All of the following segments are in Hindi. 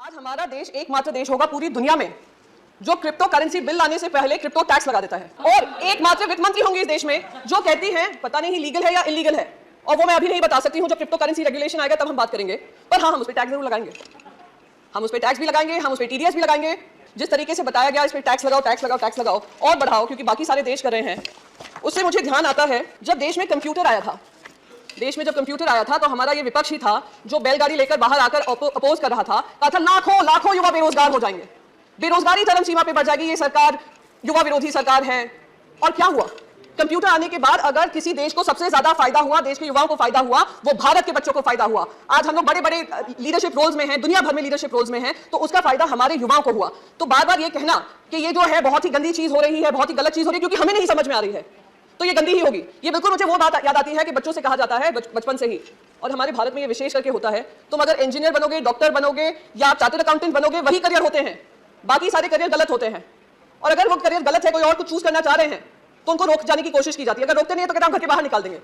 आज हमारा देश एकमात्र देश होगा पूरी दुनिया में जो क्रिप्टो करेंसी बिल लाने से पहले क्रिप्टो टैक्स लगा देता है, और एकमात्र वित्त मंत्री होंगे इस देश में जो कहती हैं पता नहीं लीगल है या इलीगल है, और वो मैं अभी नहीं बता सकती हूं। जब क्रिप्टो करेंसी रेगुलेशन आएगा तब हम बात करेंगे, पर हाँ, हम उस पर टैक्स जरूर लगाएंगे। हम उस पर टैक्स भी लगाएंगे, हम उस पर टीडीएस भी लगाएंगे। जिस तरीके से बताया गया इस पर टैक्स लगाओ, टैक्स लगाओ, टैक्स लगाओ और बढ़ाओ, क्योंकि बाकी सारे देश कर रहे हैं। उससे मुझे ध्यान आता है जब देश में कंप्यूटर आया था, तो हमारा ये विपक्ष ही था जो बैलगाड़ी लेकर बाहर आकर अपोज कर रहा था, कहा था लाखों लाखों युवा बेरोजगार हो जाएंगे, बेरोजगारी चरम सीमा पे बढ़ जाएगी, ये सरकार युवा विरोधी सरकार है। और क्या हुआ? कंप्यूटर आने के बाद अगर किसी देश को सबसे ज्यादा फायदा हुआ, देश के युवाओं को फायदा हुआ, वो भारत के बच्चों को फायदा हुआ। आज हम लोग बड़े बड़े लीडरशिप रोल्स में हैं, दुनिया भर में लीडरशिप रोल्स में हैं, तो उसका फायदा हमारे युवाओं को हुआ। तो बार बार ये कहना कि ये जो है बहुत ही गंदी चीज हो रही है, बहुत ही गलत चीज हो रही है क्योंकि हमें नहीं समझ में आ रही है, तो ये गंदी ही होगी। ये बिल्कुल मुझे वो बात याद आती है कि बच्चों से कहा जाता है बचपन से ही, और हमारे भारत में ये विशेष करके होता है, तुम अगर इंजीनियर बनोगे, डॉक्टर बनोगे या आप चार्टर्ड अकाउंटेंट बनोगे, वही करियर होते हैं, बाकी सारे करियर गलत होते हैं। और अगर वो करियर गलत है, कोई और कुछ चूज करना चाह रहे हैं, तो उनको रोक जाने की कोशिश की जाती है। अगर रोकते नहीं है तो कहते हैं हम घर के बाहर निकाल देंगे।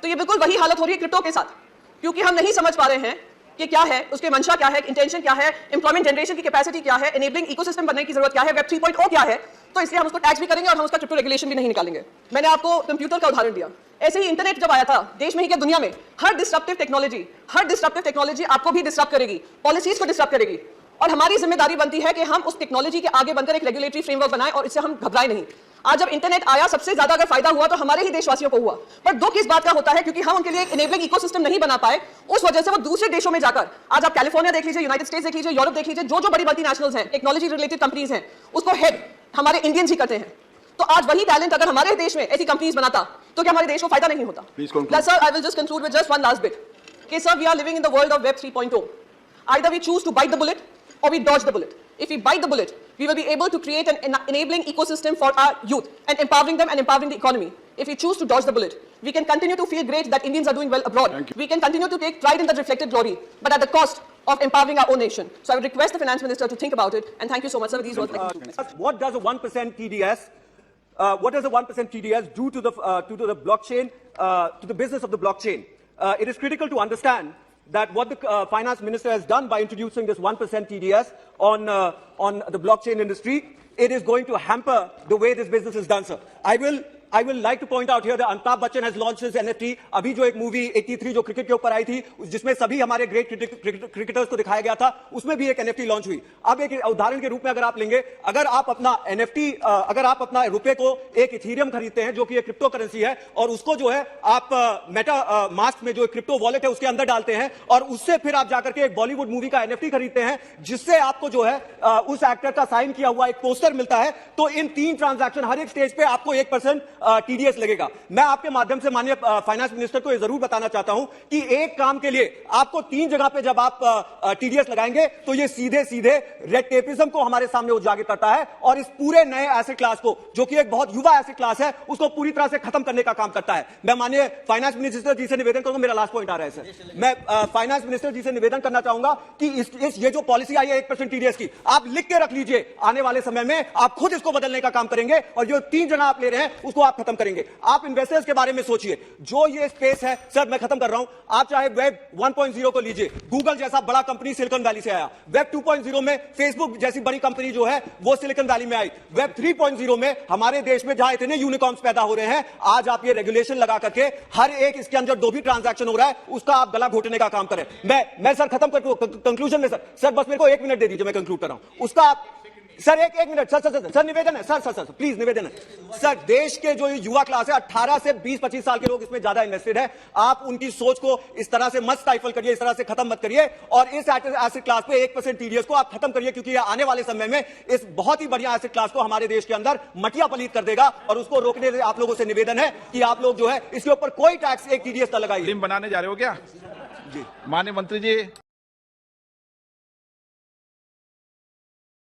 तो ये बिल्कुल वही हालत हो रही है क्रिप्टो के साथ, क्योंकि हम नहीं समझ पा रहे हैं कि क्या है, उसके मंशा क्या है, इंटेंशन क्या है, एम्प्लॉयमेंट जनरेशन की कैपेसिटी क्या है, एनेबलिंग इकोसिस्टम बनने की जरूरत क्या है, वेब 3.0 क्या है। तो इसलिए हम उसको टैक्स भी करेंगे और हम उसका क्रिप्टो रेगुलेशन भी नहीं निकालेंगे। मैंने आपको कंप्यूटर का उदाहरण दिया, ऐसे ही इंटरनेट जब आया था, देश में ही क्या दुनिया में, हर डिस्ट्रप्टिव टेक्नोलॉजी आपको भी डिस्टर्ब करेगी, पॉलिसीज को डिस्टर्ब करेगी, और हमारी जिम्मेदारी बनती है कि हम उस टेक्नोलॉजी के आगे बनकर एक रेगुलेटरी फ्रेमवर्क बनाएं और इससे हम घबराएं नहीं। आज जब इंटरनेट आया, सबसे ज्यादा अगर फायदा हुआ तो हमारे ही देशवासियों को हुआ, पर दुख इस बात का होता है क्योंकि हम उनके लिए एक इनेबलिंग इकोसिस्टम नहीं बना पाए, उस वजह से वो दूसरे देशों में जाकर, आज आप कैलिफोर्निया देख लीजिए, यूनाइटेड स्टेट्स देख लीजिए, यूरोप देख लीजिए, जो बड़ी मल्टीनेशनल्स हैं, टेक्नोलॉजी रिलेटेड कंपनीज हैं, उसको हेड हमारे इंडियंस ही करते हैं। तो आज वही टैलेंट अगर हमारे देश में ऐसी कंपनीज बनाता तो क्या हमारे देश को फायदा नहीं होता? Sir, I will just conclude with just one last bit कि sir, we are living in the world of web 3.0. Either we choose to bite the bullet or we dodge the bullet. If we bite the bullet, we will be able to create an enabling ecosystem for our youth and empowering them and empowering the economy. If we choose to dodge the bullet, we can continue to feel great that Indians are doing well abroad. We can continue to take pride in the reflected glory, but at the cost of empowering our own nation. So I would request the finance minister to think about it, and thank you so much, sir. These were what does a 1% TDS? What does a 1% TDS do to the blockchain, to the business of the blockchain? It is critical to understand that what the finance minister has done by introducing this 1% TDS on the blockchain industry, it is going to hamper the way this business is done, sir. I will like to point out here that Amitabh Bachchan has launched his NFT. अभी जो एक मूवी 83 जो क्रिकेट के ऊपर आई थी, जिसमें सभी हमारे ग्रेट क्रिकेटर्स को दिखाया गया था, उसमें भी एक NFT लॉन्च हुई। अब एक उदाहरण के रूप में अगर आप लेंगे, अगर आप अपना NFT, अगर आप अपना रुपए को एक इथेरियम खरीदते हैं जो कि एक क्रिप्टो करेंसी है, और उसको जो है आप मेटा मास्क में जो क्रिप्टो वॉलेट है उसके अंदर डालते हैं, और उससे फिर आप जाकर के एक बॉलीवुड मूवी का NFT खरीदते हैं, जिससे आपको जो है उस एक्टर का साइन किया हुआ एक पोस्टर मिलता है, तो इन 3 ट्रांजैक्शन हर एक स्टेज पे आपको 1% टीडीएस लगेगा। मैं आपके माध्यम से माननीय फाइनेंस मिनिस्टर को यह जरूर बताना चाहता हूं कि एक काम के लिए आपको 3 जगह पे जब आप टीडीएस लगाएंगे तो ये सीधे सीधे रेड टेपिज्म को हमारे सामने उजागर करता है, और इस पूरे नए एसेट क्लास को, जो कि एक बहुत युवा एसेट क्लास है, उसको पूरी तरह से खत्म करने का काम करता है। मैं माननीय फाइनेंस मिनिस्टर जी से निवेदन करूंगा, मेरा लास्ट पॉइंट आ रहा है सर, मैं फाइनेंस मिनिस्टर जी से निवेदन करना चाहूंगा कि ये जो पॉलिसी आई है 1% टीडीएस की, आप लिख के रख लीजिए, आने वाले समय में आप खुद इसको बदलने का काम करेंगे, और जो 3 जगह आप ले रहे हैं उसको आप खत्म करेंगे। आप इन्वेस्टर्स के बारे में सोचिए, जो ये स्पेस है सर, मैं खत्म कर रहा हूं, आप चाहे वेब 1.0 को लीजिए, गूगल जैसा बड़ा कंपनी सिलिकॉन वैली से आया, वेब 2.0 में फेसबुक जैसी बड़ी कंपनी जो है वो सिलिकॉन वैली में आई, वेब 3.0 में हमारे देश में जहां इतने यूनिकॉर्न्स पैदा हो रहे हैं, आज आप ये रेगुलेशन लगा करके हर एक इसके अंदर जो भी ट्रांजैक्शन हो रहा है उसका आप गला घोटने का काम करें। मैं सर खत्म कर कंक्लूजन में, सर बस मेरे को 1 मिनट दे दीजिए, मैं कंक्लूड कर रहा हूं उसका। आप सर एक मिनट सर निवेदन है सर प्लीज निवेदन है सर, देश के जो युवा क्लास है 18 से 20-25 साल के लोग इसमें ज्यादा इन्वेस्टेड है, आप उनकी सोच को इस तरह से मत स्टाइफल करिए, इस तरह से खत्म मत करिए, और इस एसेट क्लास पे 1% टीडीएस को आप खत्म करिए, क्योंकि ये आने वाले समय में इस बहुत ही बढ़िया एसेट क्लास को हमारे देश के अंदर मटिया पलीत कर देगा, और उसको रोकने से आप लोगों से निवेदन है कि आप लोग जो है इसके ऊपर कोई टैक्स, एक टीडीएस न लगाइए। बनाने जा रहे हो क्या जी माननीय मंत्री जी?